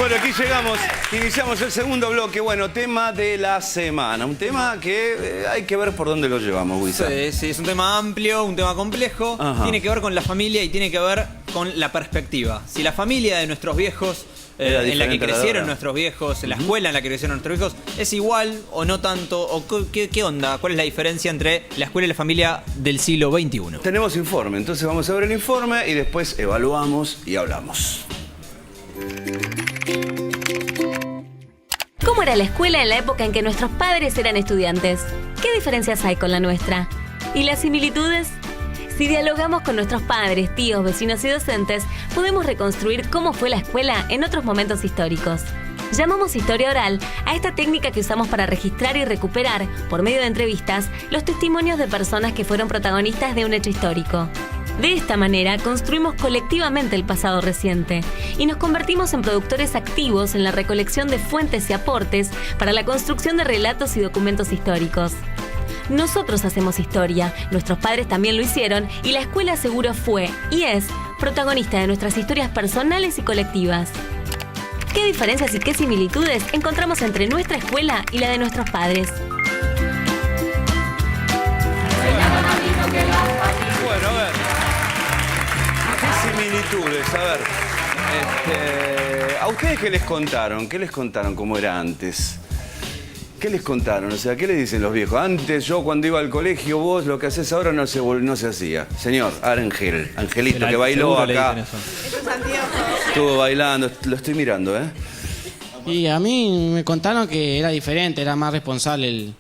Bueno, aquí llegamos, iniciamos el segundo bloque. Bueno, tema de la semana. Un tema que hay que ver por dónde lo llevamos, Huiza. Sí, es un tema amplio, un tema complejo. Ajá. Tiene que ver con la familia y tiene que ver con la perspectiva. Si la familia de nuestros viejos, en la que crecieron nuestros viejos, en la escuela en la que crecieron nuestros viejos, es igual o no tanto, o qué onda, cuál es la diferencia entre la escuela y la familia del siglo XXI. Tenemos informe, entonces vamos a ver el informe y después evaluamos y hablamos. ¿Cómo era la escuela en la época en que nuestros padres eran estudiantes? ¿Qué diferencias hay con la nuestra? ¿Y las similitudes? Si dialogamos con nuestros padres, tíos, vecinos y docentes, podemos reconstruir cómo fue la escuela en otros momentos históricos. Llamamos historia oral a esta técnica que usamos para registrar y recuperar, por medio de entrevistas, los testimonios de personas que fueron protagonistas de un hecho histórico. De esta manera, construimos colectivamente el pasado reciente y nos convertimos en productores activos en la recolección de fuentes y aportes para la construcción de relatos y documentos históricos. Nosotros hacemos historia, nuestros padres también lo hicieron y la escuela seguro fue y es protagonista de nuestras historias personales y colectivas. ¿Qué diferencias y qué similitudes encontramos entre nuestra escuela y la de nuestros padres? Bueno, a ver. ¿Qué similitudes? A ver. ¿A ustedes qué les contaron? ¿Qué les contaron cómo era antes? ¿Qué les contaron? O sea, ¿qué le dicen los viejos? Antes, yo cuando iba al colegio, vos lo que haces ahora no se hacía. Señor, Ángel, Angelito, que bailó acá. Estuvo bailando, lo estoy mirando, ¿eh? Y a mí me contaron que era diferente, era más responsable el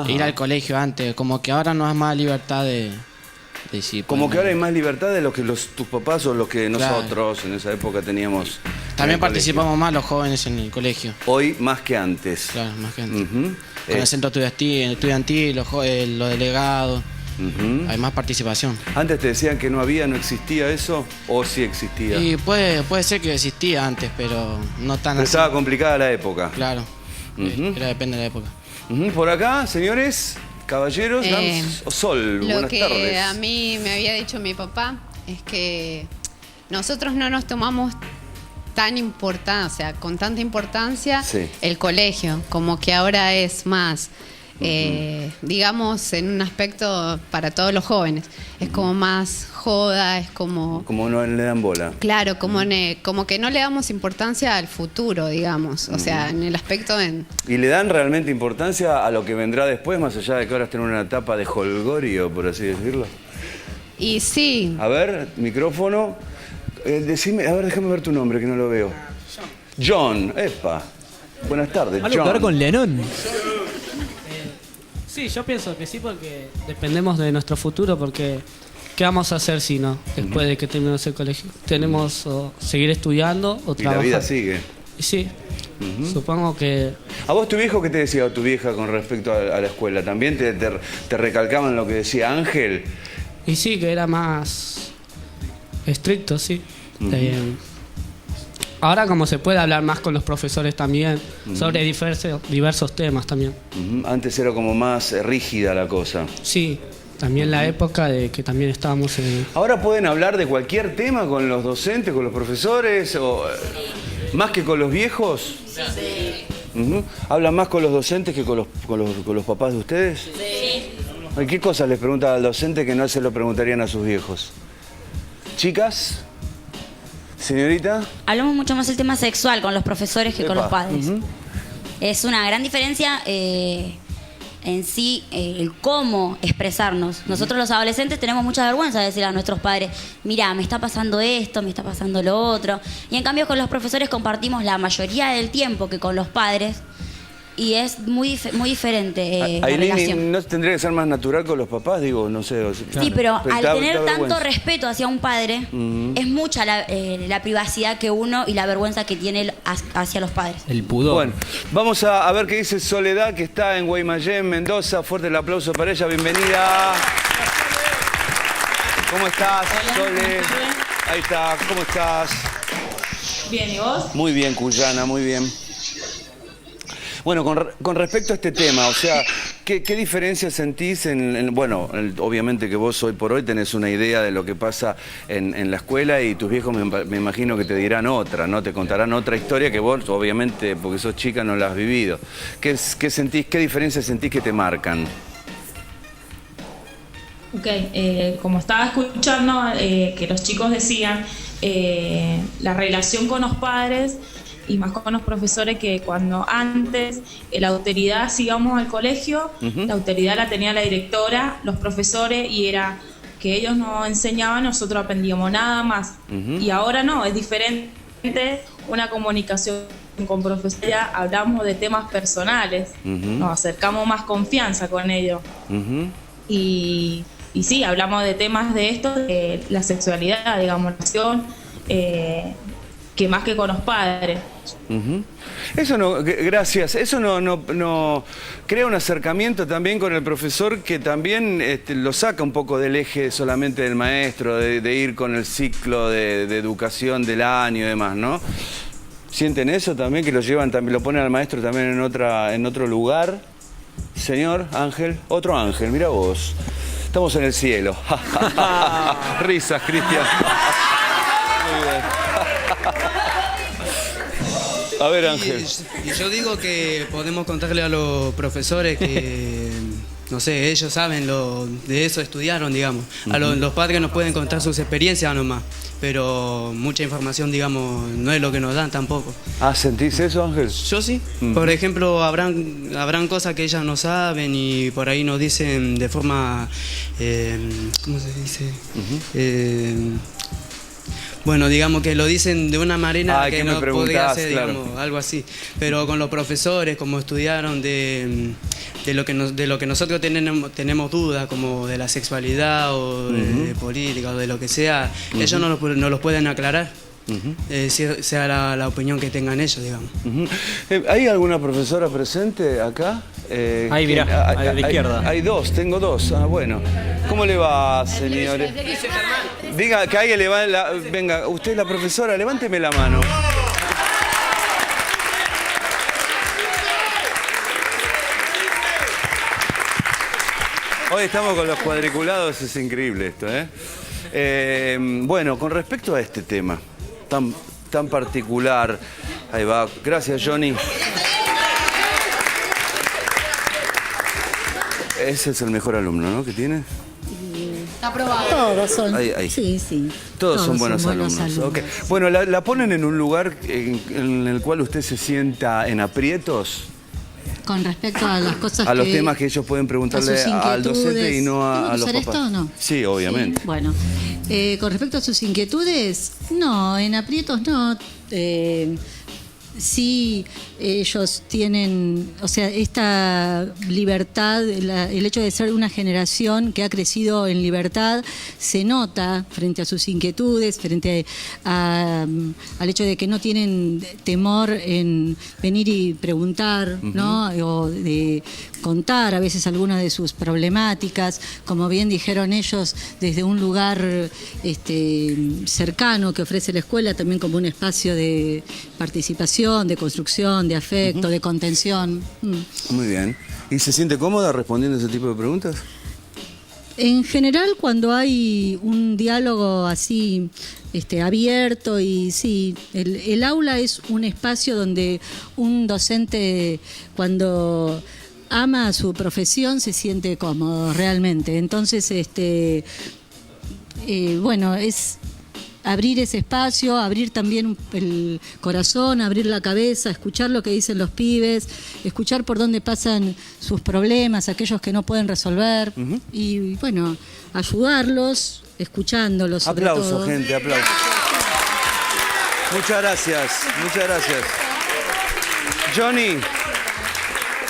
ir al colegio antes. Como que ahora no es más libertad de sí. Como que ahora hay más libertad de lo que tus papás o lo que nosotros en esa época teníos. También participamos más los jóvenes en el colegio. Hoy más que antes. Claro, más que antes. Con el centro estudiantil, los delegados. Hay más participación. Antes te decían que no existía eso, o sí existía. Y puede ser que existía antes, pero no tan pero así. estaba complicada la época. Claro, depende de la época. Por acá, señores, caballeros, Sol, buenas tardes. Lo que a mí me había dicho mi papá es que nosotros no nos tomamos con tanta importancia el colegio, como que ahora es más, digamos, en un aspecto para todos los jóvenes. Es como más joda, es como... Como no le dan bola. Claro, como que no le damos importancia al futuro, digamos. O sea, en el aspecto de... ¿Y le dan realmente importancia a lo que vendrá después, más allá de que ahora estén en una etapa de jolgorio, por así decirlo? Y sí. A ver, micrófono. Decime, a ver, déjame ver tu nombre, que no lo veo. John, epa. Buenas tardes, ¿Algo que John. ver con Lennon? Sí, yo pienso que sí, porque dependemos de nuestro futuro, porque ¿qué vamos a hacer si no? Después de que terminemos el colegio. Tenemos o seguir estudiando o trabajar. Y la vida sigue. Sí, supongo que... ¿A vos tu viejo qué te decía o tu vieja con respecto a la escuela? ¿También te recalcaban lo que decía Ángel? Y sí, que era más estricto, sí. Ahora como se puede hablar más con los profesores también, sobre diversos temas también. Antes era como más rígida la cosa. Sí, también la época de que también estábamos en... ¿Ahora pueden hablar de cualquier tema con los docentes, con los profesores, o más que con los viejos? Sí. ¿Hablan más con los docentes que con los papás de ustedes? Sí. ¿Qué cosas les preguntan al docente que no se lo preguntarían a sus viejos? ¿Chicas? ¿Señorita? Hablamos mucho más del tema sexual con los profesores que con los padres. Es una gran diferencia en sí, el cómo expresarnos. Nosotros los adolescentes tenemos mucha vergüenza de decir a nuestros padres, mira, me está pasando esto, me está pasando lo otro. Y en cambio con los profesores compartimos la mayoría del tiempo que con los padres. Y es muy diferente la relación. ¿No tendría que ser más natural con los papás? Digo, no sé. Sí, pero al tener tanto respeto hacia un padre, es mucha la privacidad que uno y la vergüenza que tiene hacia los padres. El pudor. Bueno, vamos a ver qué dice Soledad, que está en Guaymallén, Mendoza. Fuerte el aplauso para ella. Bienvenida. ¿Cómo estás, Sole? Ahí está. ¿Cómo estás? Bien, ¿y vos? Muy bien, Cuyana, muy bien. Bueno, con respecto a este tema, o sea, ¿Qué diferencia sentís bueno, obviamente que vos hoy por hoy tenés una idea de lo que pasa en la escuela y tus viejos me imagino que te dirán otra, ¿no? Te contarán otra historia que vos, obviamente, porque sos chica, no la has vivido. ¿Qué diferencias sentís que te marcan? Ok, como estaba escuchando que los chicos decían, la relación con los padres y más con los profesores, que cuando antes la autoridad, si íbamos al colegio, la autoridad la tenía la directora, los profesores, y era que ellos nos enseñaban, nosotros aprendíamos nada más. Y ahora no, es diferente una comunicación con profesores, ya hablamos de temas personales, nos acercamos más confianza con ellos. Y sí, hablamos de temas de esto, de la sexualidad, digamos, que más que con los padres. Eso no, gracias. Eso no crea un acercamiento también con el profesor que también lo saca un poco del eje solamente del maestro, de ir con el ciclo de educación del año y demás, ¿no? ¿Sienten eso también, que lo llevan, también lo ponen al maestro también en otro lugar? Señor Ángel, otro Ángel, mira vos. Estamos en el cielo. Risas, Cristian. Muy bien. A ver, Ángel. Y yo digo que podemos contarle a los profesores que, no sé, ellos saben de eso, estudiaron, digamos. A los padres nos pueden contar sus experiencias nomás, pero mucha información, digamos, no es lo que nos dan tampoco. Ah, ¿sentís eso, Ángel? Yo sí. Por ejemplo, habrán cosas que ellas no saben y por ahí nos dicen de forma, ¿cómo se dice? Bueno, digamos que lo dicen de una manera que no podría ser, digamos, algo así. Pero con los profesores, como estudiaron de lo que nosotros tenemos dudas, como de la sexualidad o de política o de lo que sea, ellos no los pueden aclarar. Sea la opinión que tengan ellos, digamos. ¿Hay alguna profesora presente acá? Ahí, mirá, a la izquierda. Hay dos, tengo dos. Ah, bueno. ¿Cómo le va, señores? Diga que alguien le va venga, usted es la profesora, levánteme la mano. Hoy estamos con los cuadriculados, es increíble esto, ¿eh? Bueno, con respecto a este tema tan particular, ahí va, gracias, Johnny. Ese es el mejor alumno, ¿no? ¿Que tiene? Está aprobado. Todos son. Ahí. Sí, sí. Todos son buenos alumnos. Okay. Bueno, ¿la ponen en un lugar en el cual usted se sienta en aprietos? Con respecto a las cosas a los temas que ellos pueden preguntarle al docente y no a los papás. ¿Esto o no? Sí, obviamente. Sí, bueno, con respecto a sus inquietudes, no, en aprietos no. Sí, ellos tienen, o sea, esta libertad, el hecho de ser una generación que ha crecido en libertad, se nota frente a sus inquietudes, frente al hecho de que no tienen temor en venir y preguntar, ¿no? O de contar a veces algunas de sus problemáticas, como bien dijeron ellos, desde un lugar cercano que ofrece la escuela, también como un espacio de participación, de construcción, de afecto, de contención. Muy bien. ¿Y se siente cómoda respondiendo ese tipo de preguntas? En general, cuando hay un diálogo así abierto, y sí, el aula es un espacio donde un docente, cuando ama su profesión, se siente cómodo realmente. Entonces, bueno, es abrir ese espacio, abrir también el corazón, abrir la cabeza, escuchar lo que dicen los pibes, escuchar por dónde pasan sus problemas, aquellos que no pueden resolver, y bueno, ayudarlos, escuchándolos. Aplausos, sobre todo. gente, aplausos. Muchas gracias, muchas gracias. Johnny,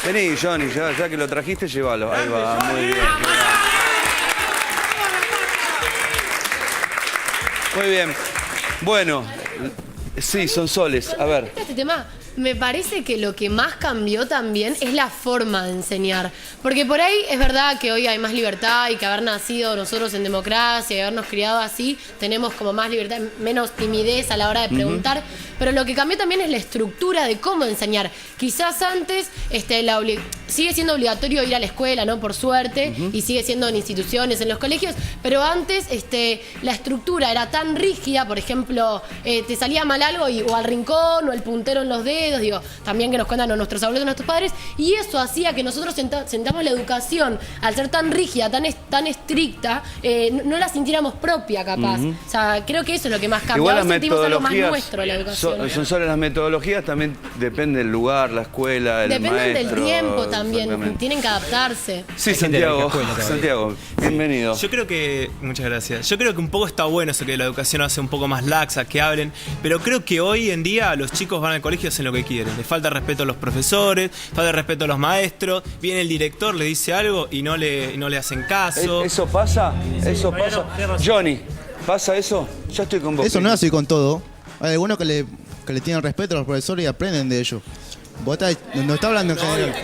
vení, Johnny, ya que lo trajiste, llévalo. Ahí va, muy bien. Muy bien. Bueno, sí, son soles. A ver. Este tema, me parece que lo que más cambió también es la forma de enseñar. Porque por ahí es verdad que hoy hay más libertad y que haber nacido nosotros en democracia y habernos criado así, tenemos como más libertad, menos timidez a la hora de preguntar. Pero lo que cambió también es la estructura de cómo enseñar. Quizás antes sigue siendo obligatorio ir a la escuela, ¿no? Por suerte, y sigue siendo en instituciones, en los colegios, pero antes la estructura era tan rígida, por ejemplo, te salía mal algo o al rincón o el puntero en los dedos, digo, también que nos cuentan nuestros abuelos, nuestros padres, y eso hacía que nosotros sentamos la educación, al ser tan rígida, tan estricta, no la sintiéramos propia, capaz. O sea, creo que eso es lo que más cambia. Igual Ahora las sentimos algo más metodologías nuestro, la educación. son solo las metodologías, también depende del lugar, la escuela, el Dependen maestro. del tiempo también, Exactamente. tienen que adaptarse. Sí, Santiago, bienvenido. Yo creo que, muchas gracias. Yo creo que un poco está bueno eso que la educación hace un poco más laxa, que hablen, pero creo que hoy en día los chicos van al colegio, hacen lo que quieren. Les falta respeto a los profesores, falta respeto a los maestros, viene el director, le dice algo y no le hacen caso. ¿Eso pasa? ¿Eso pasa? Johnny, ¿pasa eso? Ya estoy con vos. Eso no es así con todo. Hay algunos que le tienen respeto a los profesores y aprenden de ellos. Vos no está hablando en general.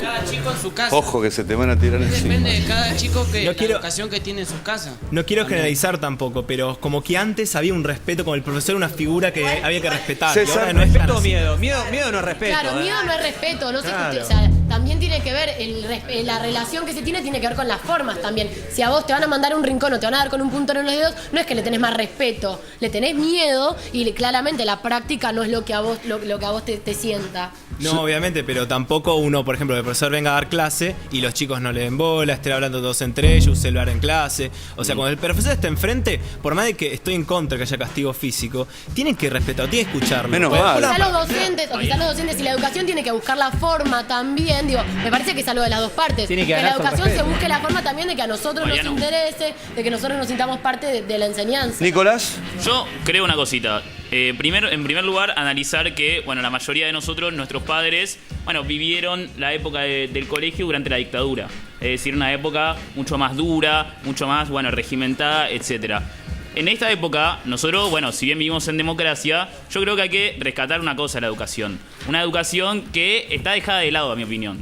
Cada chico en su casa. Ojo que se te van a tirar encima. Depende de cada chico que No la quiero- educación que tiene en su casa. No quiero generalizar tampoco, pero como que antes había un respeto con el profesor, una figura que había que respetar. César, y ahora no es tan Respeto o así. miedo. Miedo no es respeto. Claro, miedo no es respeto, no Claro. o sea, también tiene que ver, la relación que se tiene que ver con las formas también. Si a vos te van a mandar a un rincón o te van a dar con un puntero en los dedos, no es que le tenés más respeto, le tenés miedo y claramente la práctica no es lo que a vos, lo que a vos te sienta. No, obviamente, pero tampoco uno, por ejemplo, que el profesor venga a dar clase y los chicos no le den bola, estén hablando todos entre ellos, celular en clase. O sea, cuando el profesor está enfrente, por más de que estoy en contra que haya castigo físico, tienen que respetar, tienen que escucharlo. Menos Porque mal. Quizá los docentes y la educación tiene que buscar la forma también, digo, me parece que es algo de las dos partes. Tiene que Que la ganar con educación se respeto. busque la forma también de que a nosotros nos interese, de que nosotros nos sintamos parte de la enseñanza. Nicolás. Yo creo una cosita. En primer lugar, analizar que, bueno, la mayoría de nosotros, nuestros padres, bueno, vivieron la época del colegio durante la dictadura. Es decir, una época mucho más dura, mucho más, bueno, regimentada, etcétera. En esta época, nosotros, bueno, si bien vivimos en democracia, yo creo que hay que rescatar una cosa, la educación. Una educación que está dejada de lado, a mi opinión.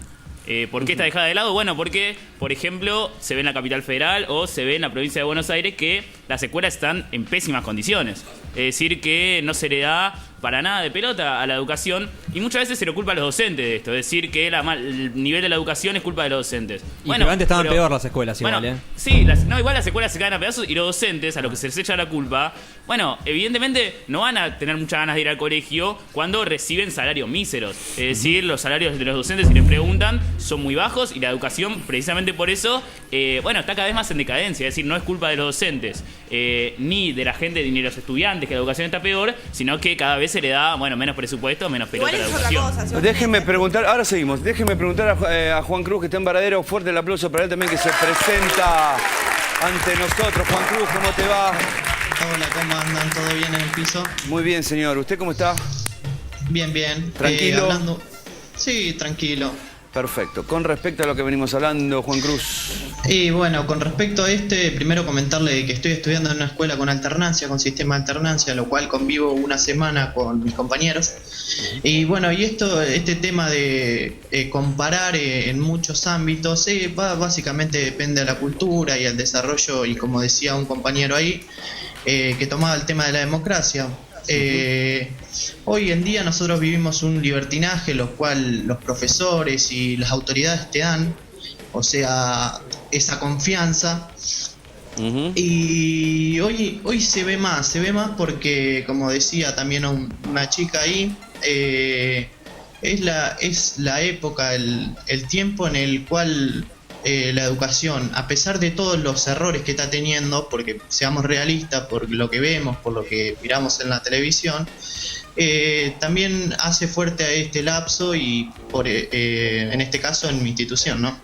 ¿Por qué está dejada de lado? Bueno, porque, por ejemplo, se ve en la capital federal o se ve en la provincia de Buenos Aires que las escuelas están en pésimas condiciones. Es decir, que no se le da para nada de pelota a la educación y muchas veces se le culpa a los docentes de esto. Es decir, que el nivel de la educación es culpa de los docentes. Y pero antes estaban peor las escuelas igual, bueno, sí, igual las escuelas se caen a pedazos y los docentes, a los que se les echa la culpa, bueno, evidentemente no van a tener muchas ganas de ir al colegio cuando reciben salarios míseros. Es decir, los salarios de los docentes, si les preguntan, son muy bajos y la educación, precisamente por eso, bueno, está cada vez más en decadencia. Es decir, no es culpa de los docentes, ni de la gente, ni de los estudiantes, que la educación está peor, sino que cada vez se le da, bueno, menos presupuesto, menos pelota a la educación. Déjenme preguntar, ahora seguimos, déjenme preguntar a Juan Cruz, que está en Varadero. Fuerte el aplauso para él también, que se presenta ante nosotros. Juan Cruz, ¿cómo te va? Hola, ¿cómo andan? ¿Todo bien en el piso? Muy bien, señor. ¿Usted cómo está? Bien, bien. ¿Tranquilo? Sí, tranquilo. Perfecto. Con respecto a lo que venimos hablando, Juan Cruz. Y bueno, con respecto a primero comentarle que estoy estudiando en una escuela con alternancia, con sistema de alternancia, lo cual convivo una semana con mis compañeros. Y bueno, y este tema de comparar en muchos ámbitos, básicamente depende de la cultura y el desarrollo, y como decía un compañero ahí, que tomaba el tema de la democracia. Hoy en día nosotros vivimos un libertinaje, lo cual los profesores y las autoridades te dan, o sea, esa confianza. Y hoy se ve más porque, como decía también una chica ahí, es la época, el tiempo en el cual la educación, a pesar de todos los errores que está teniendo, porque seamos realistas, por lo que vemos, por lo que miramos en la televisión, también hace fuerte a este lapso y en este caso en mi institución, ¿no?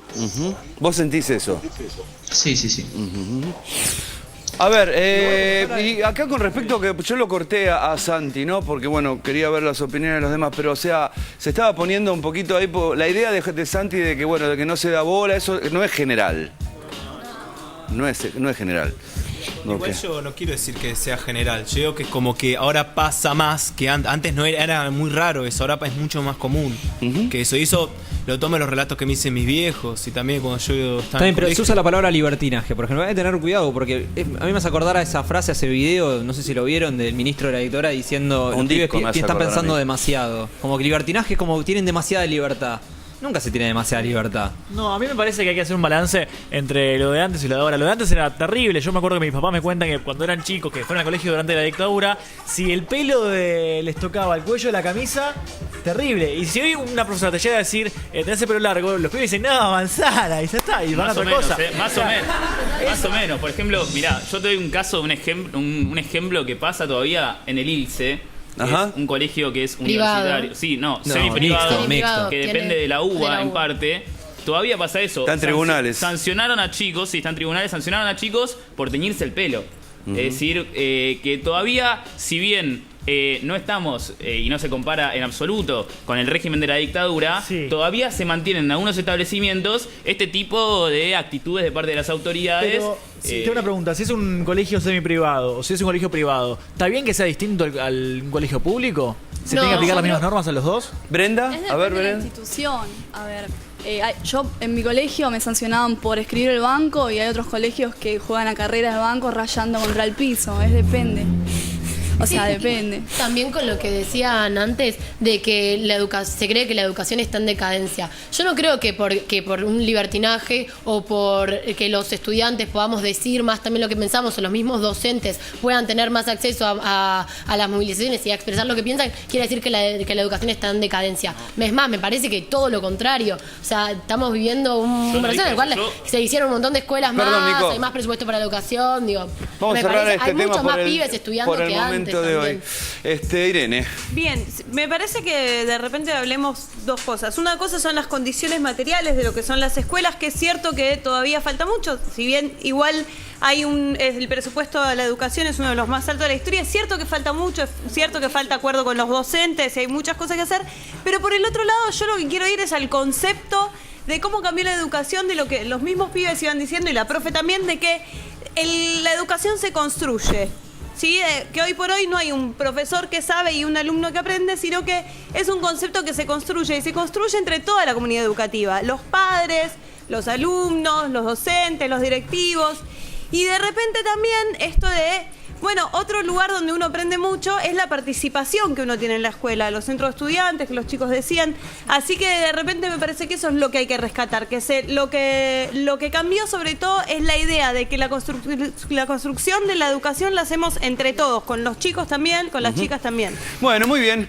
¿Vos sentís eso? Sí. A ver, y acá con respecto que yo lo corté a Santi, ¿no? Porque, bueno, quería ver las opiniones de los demás, pero, o sea, se estaba poniendo un poquito ahí la idea de Santi de que, bueno, de que no se da bola, eso no es general. No es general. Igual yo no quiero decir que sea general, yo digo que como que ahora pasa más que antes no era muy raro eso, ahora es mucho más común que eso. Y eso lo tomo en los relatos que me dicen mis viejos y también cuando yo estaba También, en pero colegio. se usa la palabra libertinaje, por ejemplo. Hay que tener cuidado porque a mí me hace acordar a esa frase, a ese video, no sé si lo vieron, del ministro de la dictadura diciendo Un los pibes disco me hace están acordar a pensando mí. demasiado. Como que libertinaje es como que tienen demasiada libertad. nunca se tiene demasiada libertad. No, a mí me parece que hay que hacer un balance entre lo de antes y lo de ahora. Lo de antes era terrible. Yo me acuerdo que mis papás me cuentan que cuando eran chicos, que fueron al colegio durante la dictadura, si el pelo les tocaba el cuello de la camisa, terrible. Y si hoy una profesora te llega a decir, tenés el pelo largo, los pibes dicen, no, manzana, y ya está, y van a otra cosa. Más o menos. Por ejemplo, mirá, yo te doy un caso, un ejemplo que pasa todavía en el ILSE. Ajá. Es un colegio que es Privado. universitario. Sí, no, semi-privado, mixto. que depende de la UBA en parte. Todavía pasa eso. Está en tribunales. Sancionaron a chicos, sí, están en tribunales, sancionaron a chicos por teñirse el pelo. Es decir, que todavía, si bien no estamos, y no se compara en absoluto con el régimen de la dictadura, todavía se mantienen en algunos establecimientos este tipo de actitudes de parte de las autoridades. Pero, tengo una pregunta, si es un colegio semiprivado o si es un colegio privado, ¿está bien que sea distinto al un colegio público? ¿Se tienen que aplicar las mismas normas a los dos? Brenda, a ver, de la Brenda. institución. A ver, yo en mi colegio me sancionaban por escribir el banco y hay otros colegios que juegan a carreras de banco rayando contra el piso. Depende. O sea, depende. También con lo que decían antes de que se cree que la educación está en decadencia. Yo no creo que por un libertinaje o por que los estudiantes podamos decir más también lo que pensamos o los mismos docentes puedan tener más acceso a las movilizaciones y a expresar lo que piensan, quiere decir que la educación está en decadencia. Es más, me parece que todo lo contrario. O sea, estamos viviendo un proceso en el cual se hicieron un montón de escuelas Nico. hay más presupuesto para la educación. Digo, Vamos a cerrar este hay tema muchos más por pibes estudiando por el que momento antes de hoy. Irene. Bien, me parece que de repente hablemos dos cosas. Una cosa son las condiciones materiales de lo que son las escuelas, que es cierto que todavía falta mucho, si bien igual hay el presupuesto de la educación es uno de los más altos de la historia, es cierto que falta mucho, es cierto que falta acuerdo con los docentes y hay muchas cosas que hacer, pero por el otro lado yo lo que quiero ir es al concepto de cómo cambió la educación, de lo que los mismos pibes iban diciendo y la profe también, de que la educación se construye. ¿Sí? Que hoy por hoy no hay un profesor que sabe y un alumno que aprende, sino que es un concepto que se construye y se construye entre toda la comunidad educativa, los padres, los alumnos, los docentes, los directivos, y de repente también esto de, bueno, otro lugar donde uno aprende mucho es la participación que uno tiene en la escuela, los centros de estudiantes, que los chicos decían, así que de repente me parece que eso es lo que hay que rescatar, lo que cambió sobre todo es la idea de que la construcción de la educación la hacemos entre todos, con los chicos también, con las chicas también. Bueno, muy bien.